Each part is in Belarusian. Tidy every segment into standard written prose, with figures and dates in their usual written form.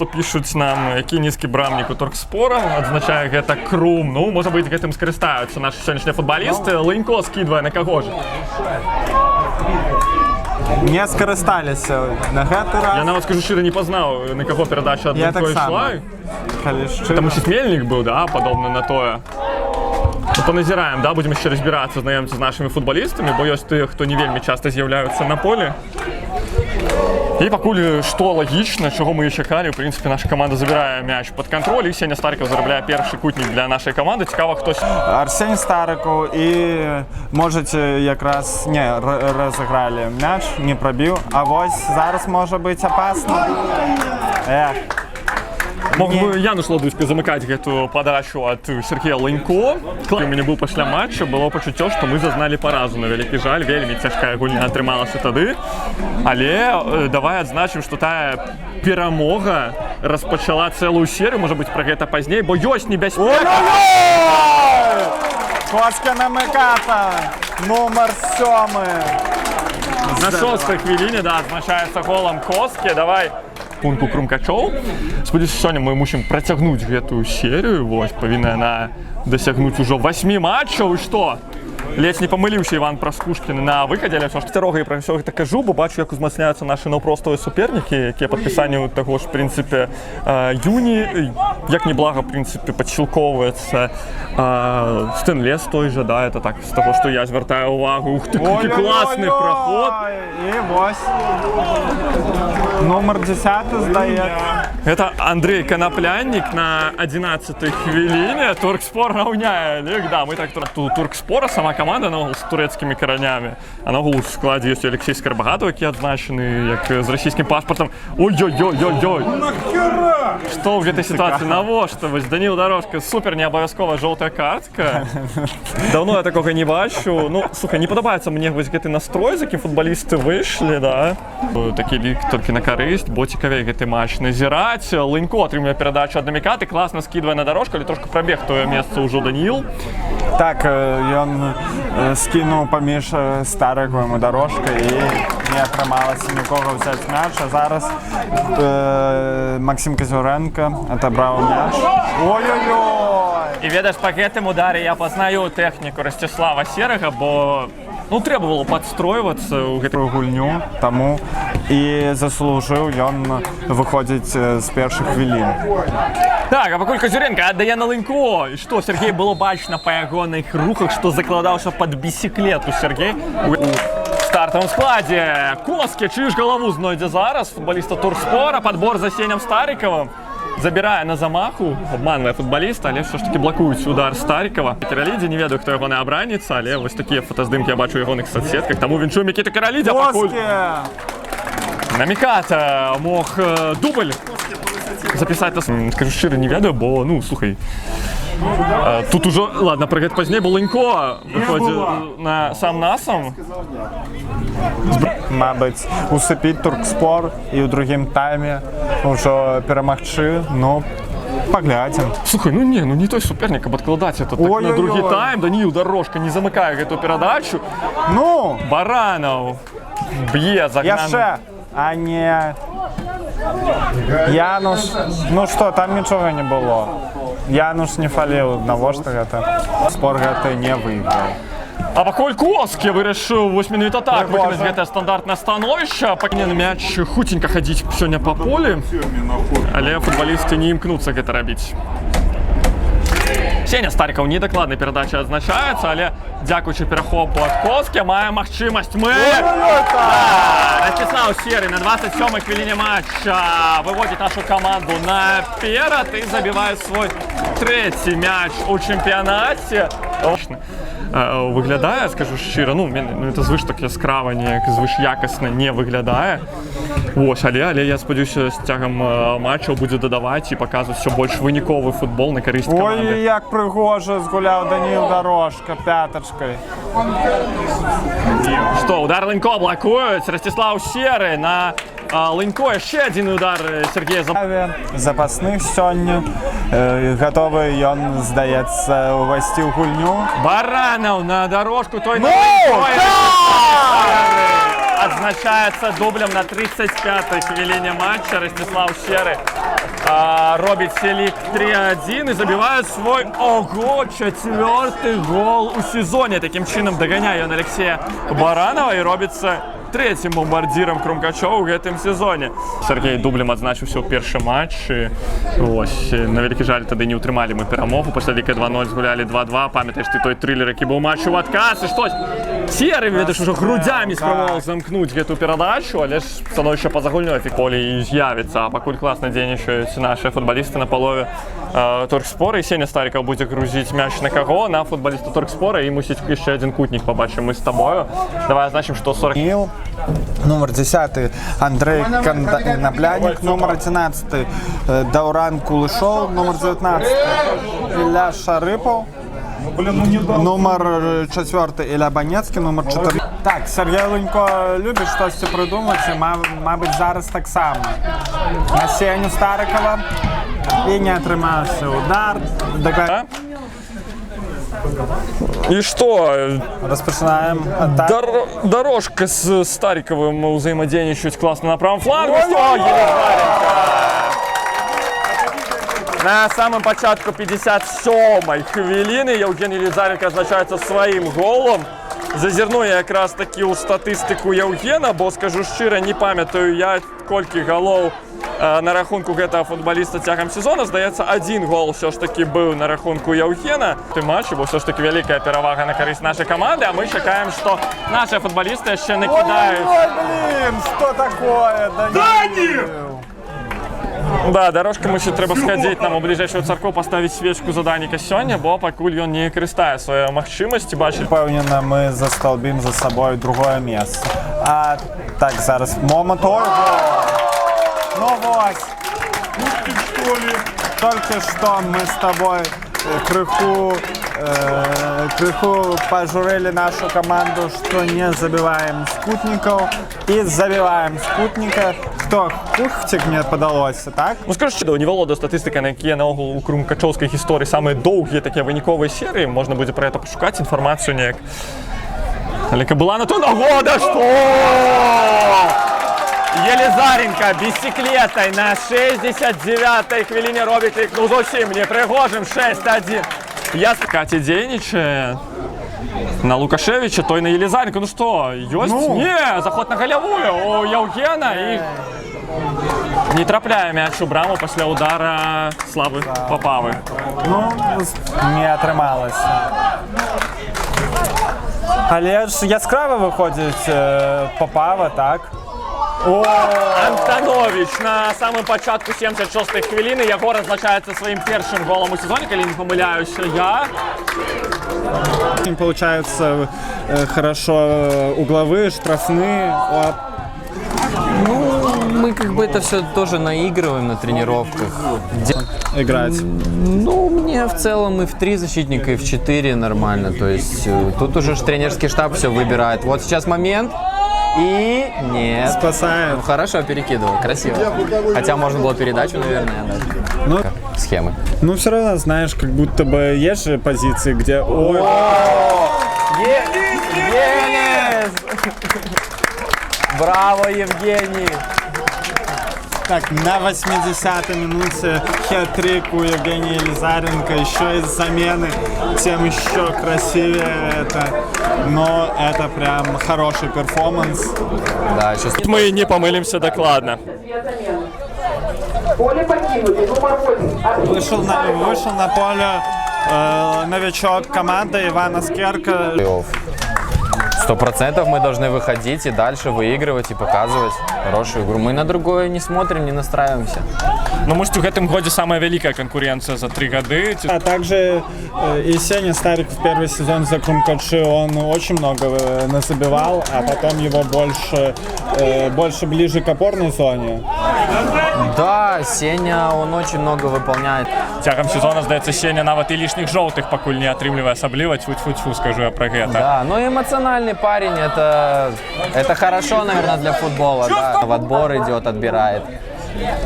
што пішуць нам, які нізкі брамнік у Торкспора, адзначае гэта Крум. Ну, можа быць, гэтым скарыстаюцца нашы сённяшнія футбалісты. Лынько скідвае на каго ж? Не скарысталіся на гэты раз. Я нават, скажу шчыра, не пазнаў, на каго перадача ад Лынько ішла. Там святмельнік быў, да, падобны на тое. Паназіраем, да, будзем яшчэ разбірацца, знаёміцца з нашымі футбалістамі, бо ёсць тыя, хто не вельмі часта з'яўляюцца на полі. І пакуль што лагічна, чаго мы і чакалі, у прынцыпе, наша каманда забірае мяч пад кантроль, і Сеня Старыкаў зарабляе першы кутнік для нашай каманды. Цікава, хтось... Арсень Старыкаў і, можаце, якраз не разыгралі мяч, не прабіў, а вось зараз можа быць апасна. Мог бы Януш Ладуська замыкаць гэту падачу ад Сергея Лынько. У мяне быў пасля матча, было пачуццё, што мы зазналі паразу. На вялікі жаль, вельмі цяжкая гульня атрымалася тады. Але давай адзначым, што тая перамога распачала цэлую серыю, можа быць, пра гэта пазней, бо ёсць небяспека. Коска намыката, нумар 7. На 6-й хвіліне, да, адзначаецца голам Коскі. Давай пункту Крумкачоў. Спадзяюся, сёння мы мусім працягнуць гэтую серыю. Вось, павінна яна дасягнуць ужо 8 матчаў. І што? Ледзь не памыліўся Іван Праскушкін на выхадзе, але ўсё ж старога і пра ўсё гэта кажу, бо бачу, як узмацняюцца нашы наўпроставыя супернікі, якія падпісанню таго ж, в прынцыпе, Юні, як неблага, в прынцыпе, падсілкоўваецца. Стэнлес той жа, да, это так, з таго, што я звяртаю ўвагу. Ух ты, які класны праход! І вось. Нумар 10, здаецца. Это Андрей Коноплянник на 11-й хвіліне. Торкспор раўняе лік. Да, мы так тут Торкспора, сама команда наогул з турэцкімі каранямі. А наогул у складзе ёсць Алексей Скарбагатов, які адзначаны як з расійскім пашпартам. Ой-ой-ой-ой-ой! Што ў гэтай сітуацыі? Навошта? Вось Даніл Дорожка, супер неабавязковая жоўтая картка. Даўно я такога не бачу. Ну, слухай, не падабаецца мне вось гэты настрой, з якім футбалісты выйшлі, да. Такі лік толькі на карысць, бо цікавей гэты матч назіраць. Лынько атрымлівае перадачу ад намікаты, класна скідвае на дарожку, але трошку прабег тое месца ўжо Даніл. Так, ён скінуў паміж Старыкавым і дарожкай і не атрымалася нікога взяць мяч, а зараз Максим Казюренко атрабраў мяч. Ой-ой-ой! І ведаеш, па гэтым ударе я пазнаю тэхніку Расціслава Серага, бо ну, трэба было падстройвацца ў гэтую гульню, таму і заслужыў ён выходзіць з першых хвілін. Так, а пакуль Казюренко аддае на Лынько. І што, Сергей, было бачна па ягоных рухах, што закладаўся пад бісіклету Сергей у стартавым складзе. Коскі, чыю ж галаву знойдзе зараз футбаліста Торкспора, падбор за Сенем Старыкавым. Забірае на замаху, обманвае футбаліста, але ўсё ж такі блакуюць удар Старыкава. Каралідзе, не ведаю, хто ягоная абранніца, але вось такія фотаздымкі я бачу ў ягоных соцсетках. Таму віншую Мікіта Каралідзе, а пакуль наміката мог дубль запісаць. Скажу шчыра, не ведаю, бо, ну, слухай, тут ужо, ладно, пра гэта пазней, бо Лынько выходзіў на сам-насам. Мабыць, усыпіць Торкспор і ў другім тайме ўжо перамагчы, ну, паглядзім. Слухай, ну не той супернік, каб адкладаць это так на другі тайм. Даніл Дорожка не замыкае гэту перадачу. Ну! Баранаў б'е загнаны. Яшчэ, а не... Януш, ну што, там нічога не было. Януш не фаліў, навошта гэта? Спор гэта не выйграў. А пакуль Коскі вырашыў 8 минут атак выканаць гэтае стандартнае становішча, пакінен мяч хуценька хадзіць сёння па полі, але футбалісты не імкнуцца гэта рабіць. Сеня Старыкаў недакладнай перадачай адзначаецца, але дзякуючы перахопу ад Коскі мае магчымасць. Мы Расціслаў Серый на 27-й хвіліне матча выводзіць нашу каманду наперад і забівае свой трэці мяч у чэмпіянаце. Выглядае, скажу шчыра, ну, это звыш так яскрава, неяк звыш якасна не выглядае. Вось, але я спадзяюся, з цягам матчаў будзе дадаваць і паказваць усё больш выніковы футбол на карысць каманды. Ой, як прыгожа згуляў Даніл Дорожка пятачкай. Што, удар Лынько блакуюць, Расціслаў Серы на Лынько, яшчэ адзін удар Сергея запасных сёння. Гатовы ён, здаецца, увайсці ў гульню. Баранаў на Дорожку, той на Лынько! Адзначаецца дублем на 35-й хвіліне матча. Расціслаў Серы робить Селик 3-1 и забивает свой, ого, 4-й гол у сезоне. Таким чином догоняет он Алексея Баранова и робится третьим бомбардиром Крумкачова в этом сезоне. Сергей дублем адзначыўся ў першы матч. Ось, на вялікі жаль, тады не ўтрымалі мы перамогу. Пасля ліка 2-0 згулялі 2-2. Памятаеш ты той триллер, які быў матч у адказ, і што? Серый, ведаеш, ужо грудзямі спрабаваў замкнуць гэту перадачу, але ж становішча па-за гульнёй поле і з'явіцца. А пакуль класна дзейнічаюць нашыя футбалісты на палове Торгспора, і Сеня Старікаў будзе грузіць мяч на каго? На футбаліста Торгспора, і мусіць яшчэ адзін кутнік пабачым мы з табою. Давай азначым, што 40... Номер 10 Андрей Конопляник, номер 11 Дауран Кулышов, номер 19 Илья Шарыпов, номер 4 Ілля Банецький, номер 14. Так, Сергій Лунько любить щось придумати, мабуть, зараз так само. На Сеню Старикова і не отримався удар. И что? Распочинаем. Дорожка с Стариковым взаимодействует классно на правом флангу. На самом початку 57-й хвилины Євген Єлізаренко означається своїм голом. Зазирну я якраз таки у статистику Євгена, бо скажу щиро, не пам'ятаю я колькі голов на рахунку гэтага футболіста цягам сезона. Здаецца, один гол все ж таки быў на рахунку Євгена. Той матч, бо все ж таки вялікая перавага на карысць нашай каманды, а мы чакаем, што наши футболисты яшчэ накидаюць. Ой, блин, что такое? Да, дорожка мусіць трэба схадзіць нам у бліжэйшую царкву, паставіць свечку за Даніка сёння, бо пакуль ён не карыстае свае магчымасці, бачыць. Пэўнена, мы застолбім за собой другое место. А так, зараз момент. Ой, ну вот. Только что мы с тобой крыху пожурили нашу команду, что не забиваем спутников, и забиваем спутника. Хто Кухцік не падалося, так? Ну, скажу щодо, не володаю статистика, на якія наогул у крумкачоўскай гісторыі самыя доўгія такія выніковыя серыі. Можна будзе пра гэта пашукаць інфармацыю неяк. Але была на то нагода, што Єлізаренко бісіклетай на 69-й хвіліні робить лік, ну зовсім непригожим, 6-1. Я Катя дзейнічае на Лукашевича, той на Єлізаренко. Ну што, ёсць? Ну. Не, заход на галявую у Євгена і не трапляе мяч у браму пасля удара Славы Папавы. Ну, не атрымалася. Але ж яскрава виходить Папава, так? О! Антонович на самом початку 76-й хвилины. Егор означается своим первым голом у сезоне, коли не помыляюсь я. Получается хорошо угловые, штрафные. Ну, мы как бы это все тоже наигрываем на тренировках. Играть. Ну, мне в целом и в 3 защитника, и в 4 нормально. То есть тут уже тренерский штаб все выбирает. Вот сейчас момент. И нет. Спасает. Ну, хорошо перекидывал, красиво. Хотя можно было передачу, наверное, дать. Ну, схемы. Ну, все равно, знаешь, как будто бы есть же позиции, где... Ой, Браво, Евгений! Так, на 80-й минуте хет-трик у Евгения Єлізаренко, еще из замены, тем еще красивее это. Но это прям хороший перформанс. Да, сейчас Мы не помылимся докладно. Вышел на поле новичок команды Ивана Скерка. 100% мы должны выходить и дальше выигрывать и показывать хорошую игру. Мы на другое не смотрим, не настраиваемся. Ну, может, в этом году самая великая конкуренция за 3 года. А также и Сеня Старик в первый сезон за Крумкачи, он очень много насобивал, а потом его больше ближе к опорной зоне. Да, Сеня, он очень много выполняет. Тягом сезона, здаецца, Сеня нават і лішніх жоўтых пакуль не атрымлівае, асабліва тьфу-тьфу-тьфу, скажу я пра гэта. Да, ну эмоциональный парень, это хорошо, наверное, для футбола, да. В отбор идет, отбирает.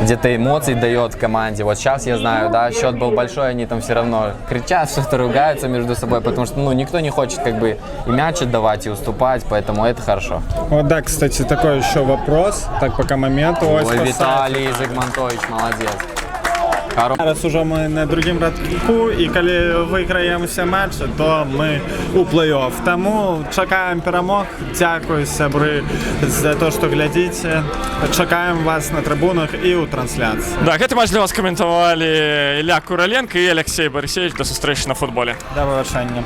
Где-то эмоций дает команде. Вот сейчас я знаю, да, счет был большой, они там все равно кричат, что-то ругаются между собой, потому что, ну, никто не хочет как бы и мяч отдавать, и уступать, поэтому это хорошо. Вот, да, кстати, такой еще вопрос, так пока момент. Ой, Виталий Зигмантович, молодец. Зараз уже мы на другім радку, і коли виграємо всі матчі, то ми у плей-офф. Тому чекаємо перемог. Дякую, сябри, за те, що глядите. Чекаємо вас на трибунах і у трансляції. Да, гэты матч для вас каментавалі Ілля Кураленко і Алексей Борисевич. До сустрэчы на футболе. До побачення.